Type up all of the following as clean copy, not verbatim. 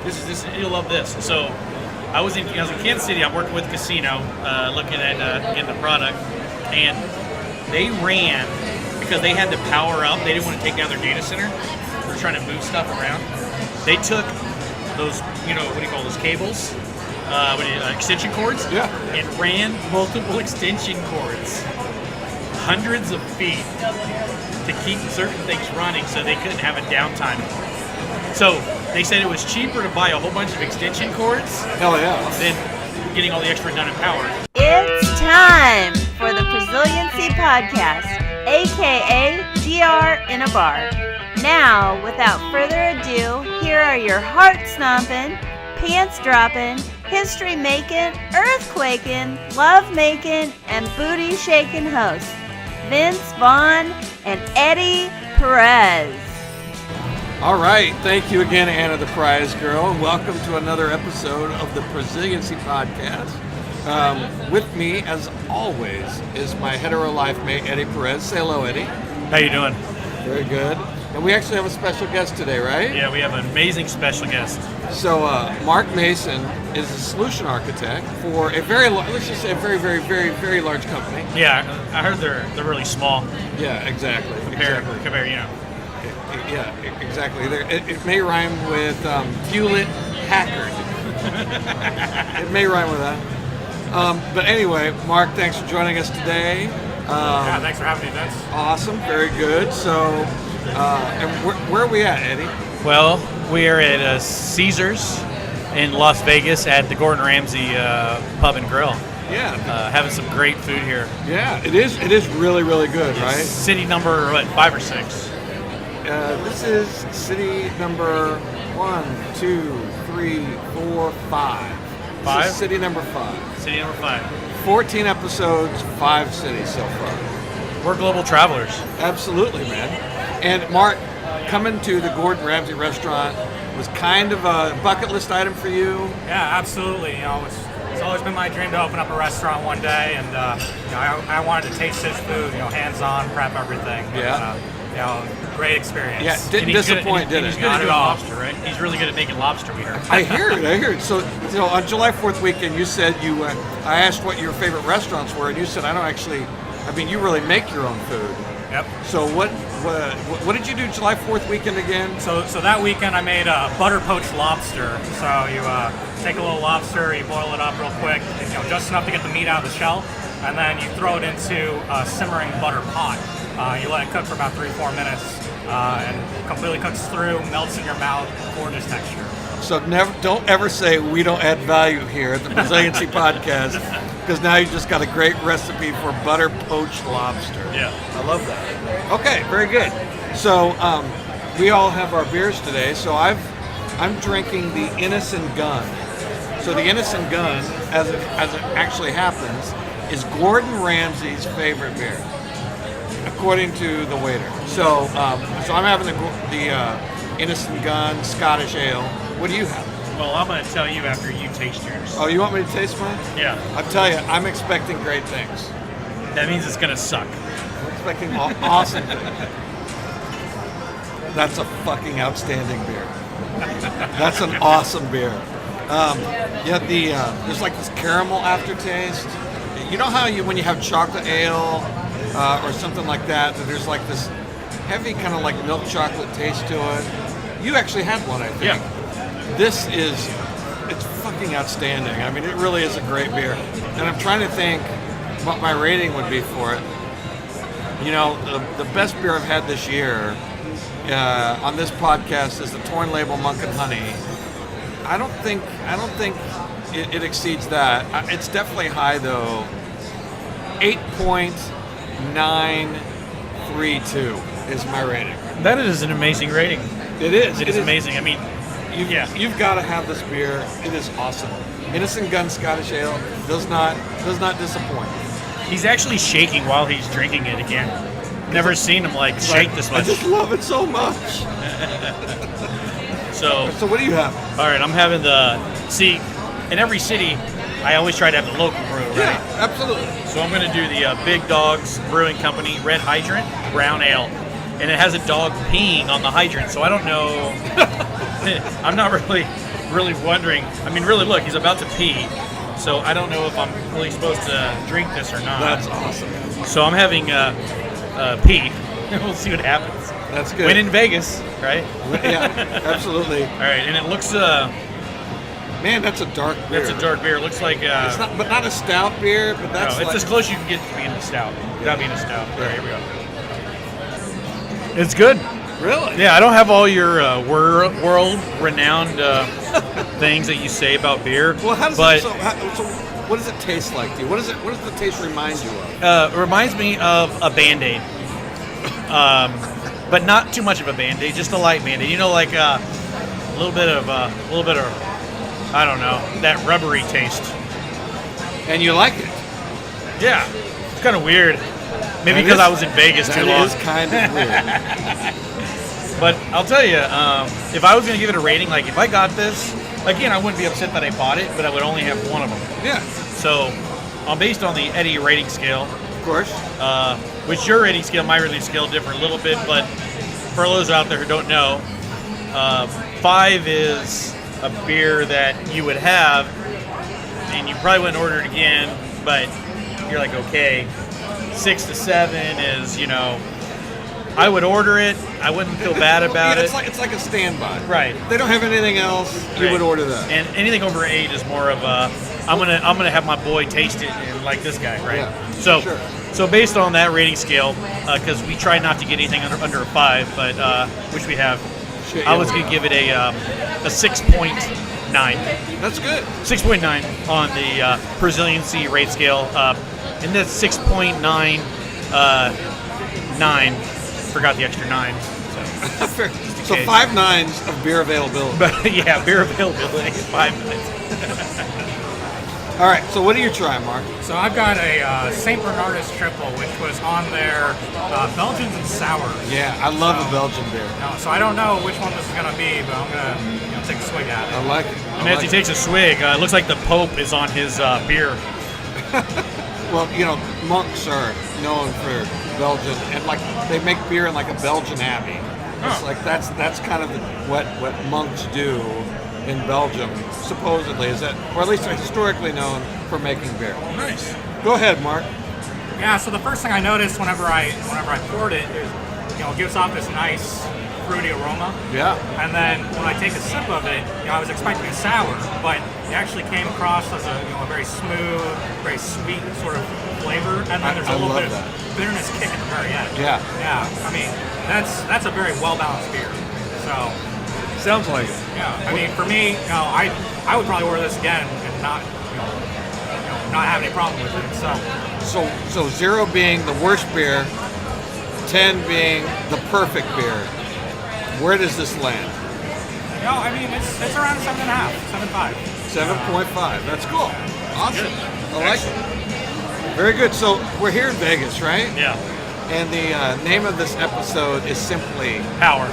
This you'll love this. So I was in Kansas City. I'm working with Casino, looking at getting the product, and they ran because they had to power up. They didn't want to take down their data center. They're trying to move stuff around. They took those, what do you call those cables? Extension cords. Yeah. And ran multiple extension cords, hundreds of feet, to keep certain things running so they couldn't have a downtime. So they said it was cheaper to buy a whole bunch of extension cords Hell yeah. than getting all the extra redundant power. It's time for the Prosiliency Podcast, aka DR in a Bar. Now, without further ado, here are your heart-stomping, pants-dropping, history-making, earthquaking, love-making, and booty-shaking hosts, Vince Vaughn and Eddie Perez. All right. Thank you again, Anna the Prize Girl, and welcome to another episode of the Prosiliency Podcast. With me, as always, is my hetero life mate, Eddie Perez. Say hello, Eddie. How you doing? Very good. And we actually have a special guest today, right? Yeah, we have an amazing special guest. So Mark Mason is a solution architect for a very, let's just say a very, very, very, very large company. Yeah, I heard they're really small. Yeah, Compare. Yeah, exactly. It may rhyme with Hewlett Packard. It may rhyme with that. But anyway, Mark, thanks for joining us today. Yeah, thanks for having me, Vince. Awesome, very good. So, and where are we at, Eddie? Well, we are at Ceasars in Las Vegas at the Gordon Ramsay Pub and Grill. Yeah. Having some great food here. Yeah, it is. It is really, really good, right? City number 5 or 6. This is city number 1, 2, 3, 4, 5. 5? This is city number 5. City number 5. 14 episodes, 5 cities so far. We're global travelers. Absolutely, man. And Mark, coming to the Gordon Ramsay restaurant was kind of a bucket list item for you. Yeah, absolutely. It's always been my dream to open up a restaurant one day, and I wanted to taste his food, hands-on, prep everything. Yeah. Great experience. Yeah, didn't disappoint, did it? He's good at doing lobster, right? He's really good at making lobster, we heard. I hear it. So on July 4th weekend, you said I asked what your favorite restaurants were, and you said, you really make your own food. Yep. So what did you do July 4th weekend again? So that weekend I made a butter poached lobster. So you take a little lobster, you boil it up real quick, just enough to get the meat out of the shell, and then you throw it into a simmering butter pot. You let it cook for about 3-4 minutes, and completely cooks through, melts in your mouth, gorgeous texture. So don't ever say we don't add value here at the Prosiliency Podcast, because now you just got a great recipe for butter poached lobster. Yeah. I love that. Okay, very good. So we all have our beers today. So I'm drinking the Innis and Gunn. So the Innis and Gunn, as it actually happens, is Gordon Ramsay's favorite beer, according to the waiter. So I'm having the Innis and Gunn Scottish Ale. What do you have? Well, I'm going to tell you after you taste yours. Oh, you want me to taste mine? Yeah. I'll tell you, I'm expecting great things. That means it's going to suck. I'm expecting awesome things. That's a fucking outstanding beer. That's an awesome beer. There's like this caramel aftertaste. You know how when you have chocolate ale or something like that, there's like this heavy kind of like milk chocolate taste to it. You actually had one, I think. Yeah. It's fucking outstanding. I mean, it really is a great beer. And I'm trying to think what my rating would be for it. The best beer I've had this year on this podcast is the Torn Label Monk and Honey. I don't think it exceeds that. It's definitely high though. 8.932 is my rating. That is an amazing rating. It is. It is amazing. I mean, You've got to have this beer. It is awesome. Innis and Gunn Scottish Ale does not disappoint. He's actually shaking while he's drinking it again. Never seen him shake this much. I just love it so much. So what do you have? All right, I'm having in every city, I always try to have the local brew, right? Yeah, absolutely. So I'm going to do the Big Dogs Brewing Company Red Hydrant Brown Ale. And it has a dog peeing on the hydrant, so I don't know I'm not really wondering. I mean, really, look, he's about to pee, so I don't know if I'm really supposed to drink this or not. That's awesome. So I'm having pee. We'll see what happens. That's good. When in Vegas, right? Yeah, absolutely. All right, and it looks. Man, that's a dark beer. It's a dark beer. It looks like. It's not, but not a stout beer. But that's no, it's like, as close you can get to being a stout. Without being a stout. All right, here we go. It's good. Really? Yeah, I don't have all your world-renowned things that you say about beer. Well, how does but, it? So what does it taste like to you? What does the taste remind you of? It reminds me of a Band-Aid, but not too much of a Band-Aid, just a light Band-Aid. You know, like a little bit of I don't know, that rubbery taste. And you like it? Yeah, it's kind of weird. Maybe because I was in Vegas too long. That is kind of weird. But I'll tell you, if I was going to give it a rating, like if I got this, again, I wouldn't be upset that I bought it, but I would only have one of them. Yeah. So, based on the Eddie rating scale, of course, which your rating scale, my rating scale differ a little bit, but for those out there who don't know, 5 is a beer that you would have, and you probably wouldn't order it again, but you're like, okay. 6 to 7 is, I would order it. I wouldn't feel bad about it. It's like a standby. Right. If they don't have anything else, you would order that. And anything over 8 is more of a, I'm gonna have my boy taste it and like this guy, right? Yeah, so, sure. So based on that rating scale, because we try not to get anything under a 5, but which we have, I was gonna give it a 6.9. That's good. 6.9 on the Prosiliency rate scale. And that's 6.9, 9. Forgot the extra 9. So 5 nines of beer availability. But yeah, beer availability, 5 9s. All right, so what are you trying, Mark? So I've got a St. Bernardus Tripel, which was on their Belgians and Sours. Yeah, I love a Belgian beer. So I don't know which one this is going to be, but I'm going to take a swig at it. I like it. And as he takes a swig, it looks like the Pope is on his beer. Well, monks are known for Belgian, and like they make beer in like a Belgian abbey. It's like that's kind of what monks do in Belgium, supposedly, is that, or at least they're historically known for making beer. Nice. Go ahead, Mark. Yeah. So the first thing I noticed whenever I poured it is, it gives off this nice fruity aroma. Yeah. And then when I take a sip of it, I was expecting a sour, but it actually came across as a very smooth, very sweet sort of flavor, and then there's a little bit of bitterness kick at the very end. Yeah. Yeah. I mean, that's a very well balanced beer. So. Sounds like it. Yeah. I mean, for me, I would probably order this again and not have any problem with it. So 0 being the worst beer, 10 being the perfect beer. Where does this land? I mean, it's around 7.5, 7.5. 7.5. That's cool. Awesome. I like it. Very good. So we're here in Vegas, right? Yeah. And the name of this episode is simply Power.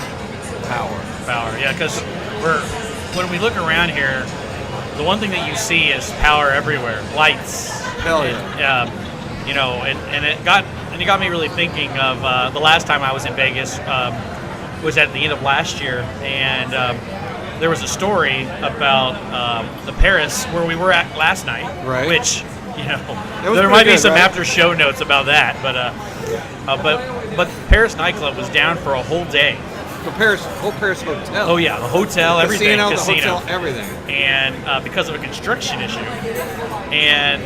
Yeah, because when we look around here, the one thing that you see is power everywhere. Lights. Hell yeah. And it got me really thinking of the last time I was in Vegas. Was at the end of last year, and there was a story about the Paris where we were at last night, right? Which there might be some after show notes about that, but Paris nightclub was down for a whole day. The whole Paris hotel. Oh yeah, the hotel, everything, casino, the hotel, everything, and because of a construction issue, and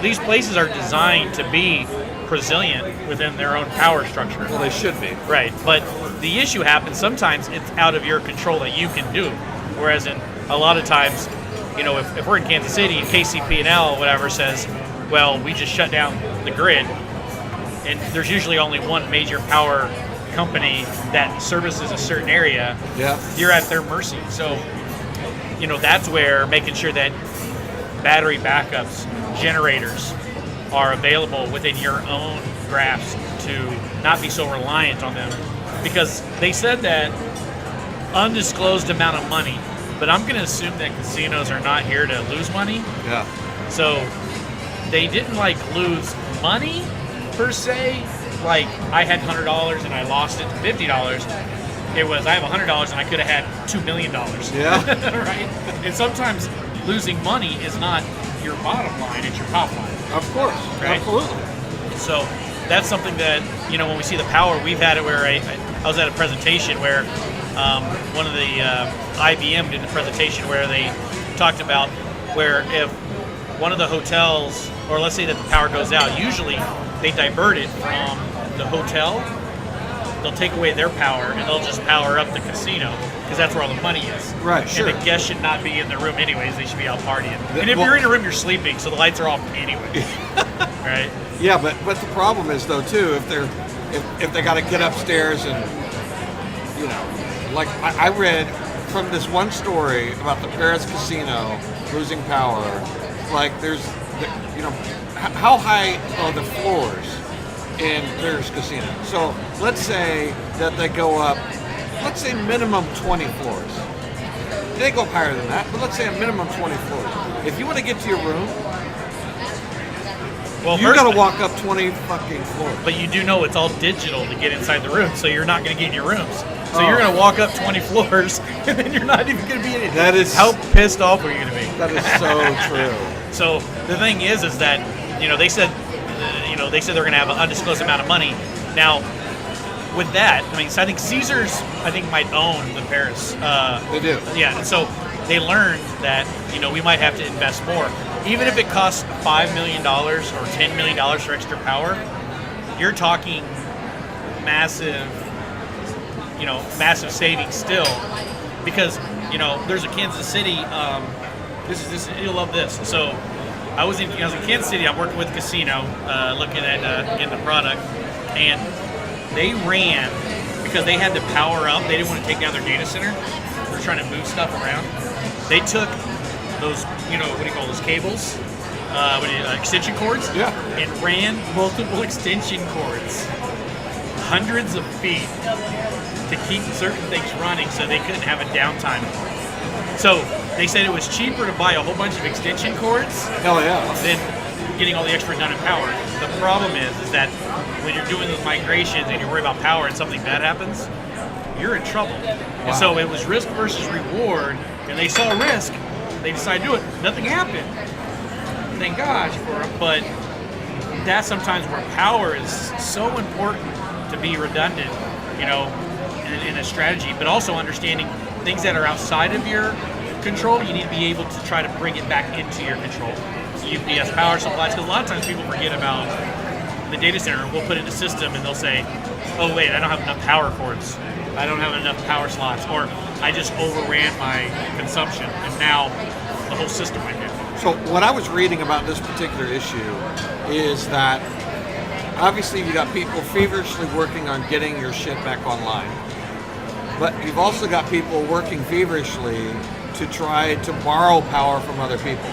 these places are designed to be resilient within their own power structure. Well, they should be. Right, but the issue happens sometimes it's out of your control that you can do, whereas in a lot of times, if we're in Kansas City and KCP&L or whatever says, well, we just shut down the grid, and there's usually only one major power company that services a certain area, you're at their mercy. So, that's where making sure that battery backups, generators, are available within your own grasp to not be so reliant on them, because they said that undisclosed amount of money, but I'm going to assume that casinos are not here to lose money. Yeah. So they didn't lose money per se. Like I had $100 and I lost it to $50. It was, I have $100 and I could have had $2 million. Yeah. Right? And sometimes losing money is not your bottom line, it's your top line. Of course. Right? Absolutely. So that's something that, when we see the power, we've had it where I was at a presentation where one of the IBM did a presentation where they talked about where if one of the hotels, or let's say that the power goes out, usually they divert it from the hotel. They'll take away their power and they'll just power up the casino because that's where all the money is. Right, sure. And the guests should not be in the room anyways. They should be out partying. And if you're in a room, you're sleeping, so the lights are off anyway. Right? Yeah, but the problem is though too, if they got to get upstairs and like I read from this one story about the Paris casino losing power. Like how high are the floors in Paris casino? So let's say that they go up, let's say minimum 20 floors. They go up higher than that, but let's say a minimum 20 floors. If you want to get to your room, well, you got to walk up 20 fucking floors. But you do know it's all digital to get inside the room, so you're not going to get in your rooms. So you're going to walk up 20 floors, and then you're not even going to be in it. That is... How pissed off are you going to be? That is so true. So the thing is that, they said they're going to have an undisclosed amount of money. Now, with that, so I think Ceasars, might own the Paris. They do. Yeah, so they learned that, we might have to invest more. Even if it costs $5 million or $10 million for extra power, you're talking massive savings still, because there's a Kansas City. This you'll love this. So I was in Kansas City. I'm working with a casino, looking at getting the product, and they ran because they had to power up. They didn't want to take down their data center. They're trying to move stuff around. They took those, what do you call those cables? Extension cords. Yeah. And ran multiple extension cords, hundreds of feet, to keep certain things running so they couldn't have a downtime. So they said it was cheaper to buy a whole bunch of extension cords Hell yeah. than getting all the extra redundant power. The problem is that when you're doing those migrations and you worry about power and something bad happens, you're in trouble. And so it was risk versus reward, and they saw risk, they decided to do it. Nothing happened. Thank gosh for it. But that's sometimes where power is so important to be redundant, in a strategy, but also understanding things that are outside of your control. You need to be able to try to bring it back into your control. UPS power supplies, because a lot of times people forget about the data center. We'll put in a system and they'll say, oh wait, I don't have enough power cords. I don't have enough power slots, or I just overran my consumption, and now the whole system went down. So what I was reading about this particular issue is that obviously you got people feverishly working on getting your shit back online, but you've also got people working feverishly to try to borrow power from other people.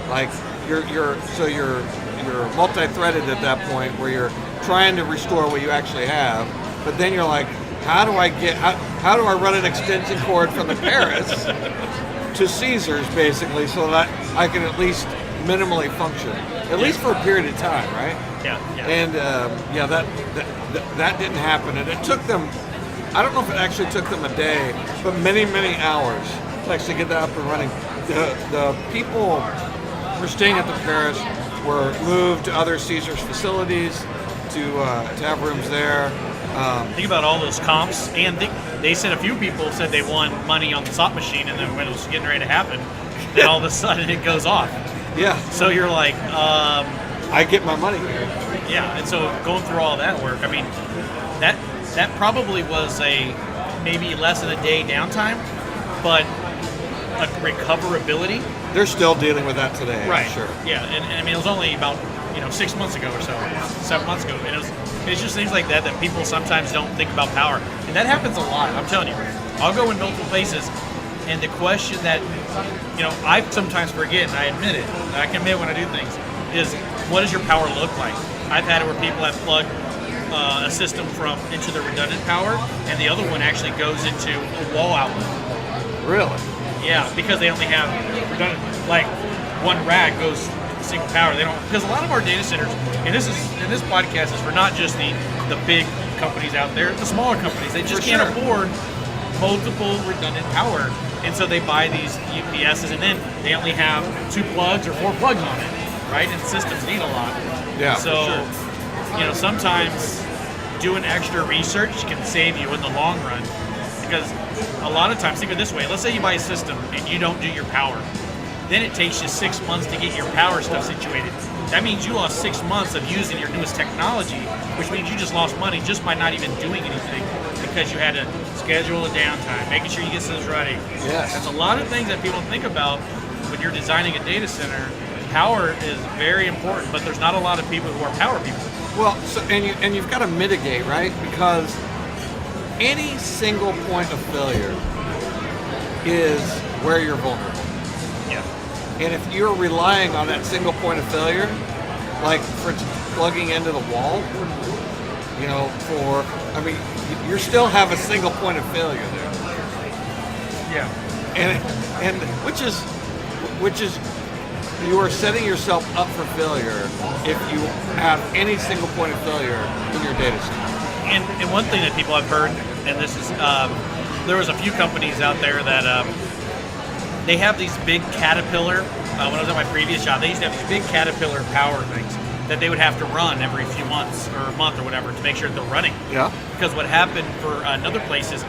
Like you're multi-threaded at that point where you're trying to restore what you actually have, but then you're like, how do I run an extension cord from the Paris to Ceasars, basically, so that I can at least minimally function, at least for a period of time, right? Yeah. And that didn't happen, and it took them, I don't know if it actually took them a day, but many hours to actually get that up and running. The people who were staying at the Paris were moved to other Ceasars facilities to have rooms there. Think about all those comps, and they said a few people said they won money on the slot machine, and then when it was getting ready to happen, then all of a sudden it goes off. Yeah. So you're like, I get my money here. Yeah, and so going through all that work, that probably was maybe less than a day downtime, but a recoverability. They're still dealing with that today. Right. I'm sure. Yeah, and it was only about 6 months ago or so, 7 months ago, and it's just things like that people sometimes don't think about power, and that happens a lot. I'm telling you, I'll go in multiple places, and the question that I sometimes forget, and I admit it, and I can admit when I do things, is what does your power look like? I've had it where people have plugged a system into the redundant power, and the other one actually goes into a wall outlet. Really? Yeah, because they only have redundant, like one rack goes single power. They don't, because a lot of our data centers, and this podcast is for not just the big companies out there, the smaller companies. They just can't afford multiple redundant power, and so they buy these UPSs, and then they only have 2 plugs or 4 plugs on it, right? And systems need a lot. Yeah. So, sometimes doing extra research can save you in the long run, because a lot of times, think of it this way: let's say you buy a system and you don't do your power, then it takes you 6 months to get your power stuff situated. That means you lost 6 months of using your newest technology, which means you just lost money just by not even doing anything, because you had to schedule a downtime, making sure you get systems ready. Yes. That's a lot of things that people think about when you're designing a data center. Power is very important, but there's not a lot of people who are power people. Well, so and you've got to mitigate, right? Because any single point of failure is where you're vulnerable. Yeah. And if you're relying on that single point of failure, like for instance, plugging into the wall, you still have a single point of failure there. Yeah. And which is you are setting yourself up for failure if you have any single point of failure in your data center. And one thing that people have heard, and this is, there was a few companies out there that they have these big Caterpillar. When I was at my previous job, they used to have these big Caterpillar power things that they would have to run every few months or a month or whatever to make sure that they're running. Yeah. Because what happened for another place is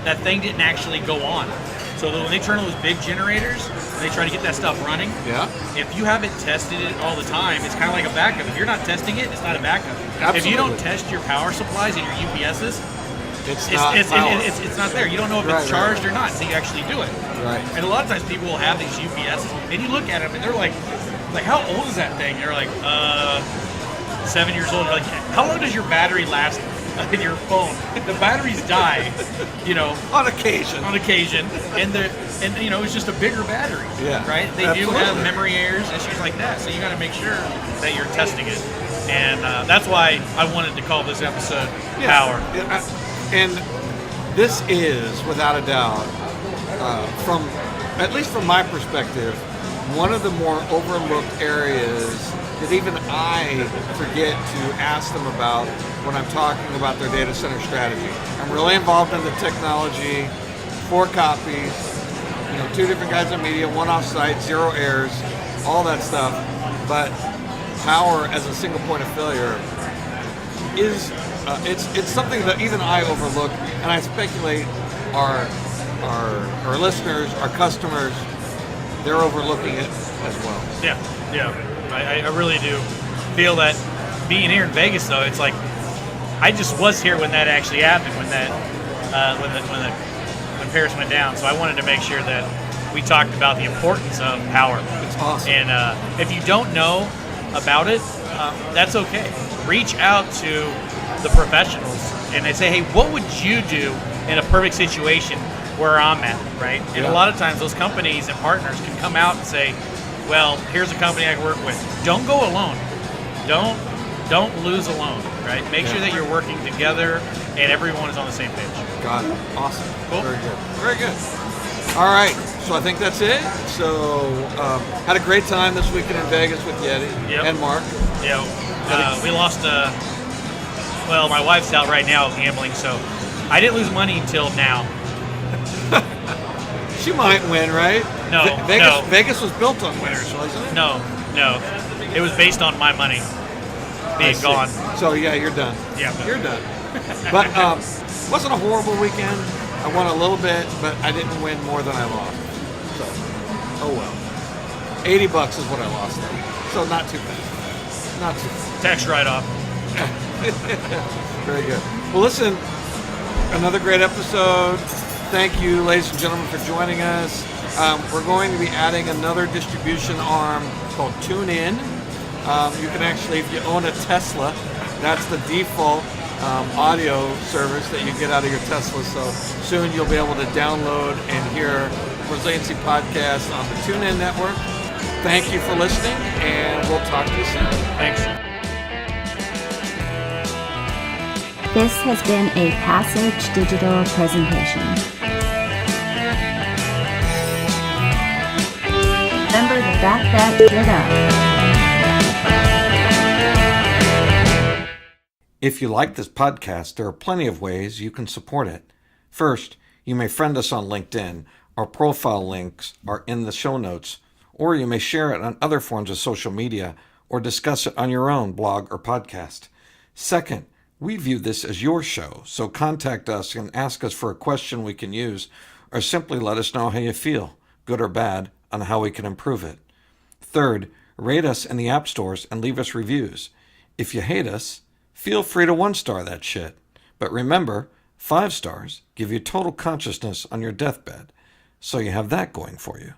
that thing didn't actually go on. So when they turn on those big generators, they try to get that stuff running. Yeah. If you haven't tested it all the time, it's kind of like a backup. If you're not testing it, it's not a backup. Absolutely. If you don't test your power supplies and your UPSs, it's not there. You don't know if it's charged or not until you actually do it. Right. And a lot of times people will have these UPSs, and you look at them, and they're like how old is that thing? They're like, 7 years old. You're like, how long does your battery last in your phone? The batteries die, on occasion, and it's just a bigger battery. Yeah. Right. They Absolutely. do have memory errors, issues like that. So you got to make sure that you're testing it, and that's why I wanted to call this episode Power. Yeah, and this is, without a doubt, at least from my perspective, one of the more overlooked areas that even I forget to ask them about when I'm talking about their data center strategy. I'm really involved in the technology, 4 copies, 2 different kinds of media, 1 off-site, 0 errors, all that stuff. But power as a single point of failure is it's something that even I overlook, and I speculate our listeners, our customers, they're overlooking it as well. Yeah. I really do feel that being here in Vegas, though, it's like I just was here when that actually happened, when Paris went down. So I wanted to make sure that we talked about the importance of power. It's awesome. And if you don't know about it, that's okay. Reach out to the professionals and they say, hey, what would you do in a perfect situation where I'm at, right? And a lot of times those companies and partners can come out and say, well, here's a company I can work with. Don't go alone. Don't lose alone, right? Make sure that you're working together and everyone is on the same page. Got it. Awesome. Cool. Very good. All right. So I think that's it. So had a great time this weekend in Vegas with Yeti and Mark. Yeah. We lost. Well, my wife's out right now gambling, so I didn't lose money until now. She might win, right? No. Vegas was built on winners, wasn't it? No. It was based on my money being gone. So yeah, you're done. Yeah. You're done. But wasn't a horrible weekend. I won a little bit, but I didn't win more than I lost. So, oh well. $80 is what I lost though. So not too bad. Not too bad. Tax write-off. Very good. Well, listen, another great episode. Thank you, ladies and gentlemen, for joining us. We're going to be adding another distribution arm called TuneIn. You can actually, if you own a Tesla, that's the default audio service that you get out of your Tesla. So soon you'll be able to download and hear Prosiliency Podcast on the TuneIn network. Thank you for listening, and we'll talk to you soon. Thanks. This has been a Passage Digital presentation. Remember to back that shit up. If you like this podcast, there are plenty of ways you can support it. First, you may friend us on LinkedIn. Our profile links are in the show notes, or you may share it on other forms of social media or discuss it on your own blog or podcast. Second, we view this as your show, so contact us and ask us for a question we can use, or simply let us know how you feel, good or bad, on how we can improve it. Third, rate us in the app stores and leave us reviews. If you hate us, feel free to 1-star that shit. But remember, 5 stars give you total consciousness on your deathbed, so you have that going for you,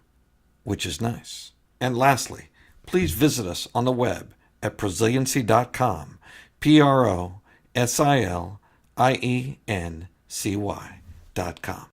which is nice. And lastly, please visit us on the web at prosiliency.com, prosiliency.com.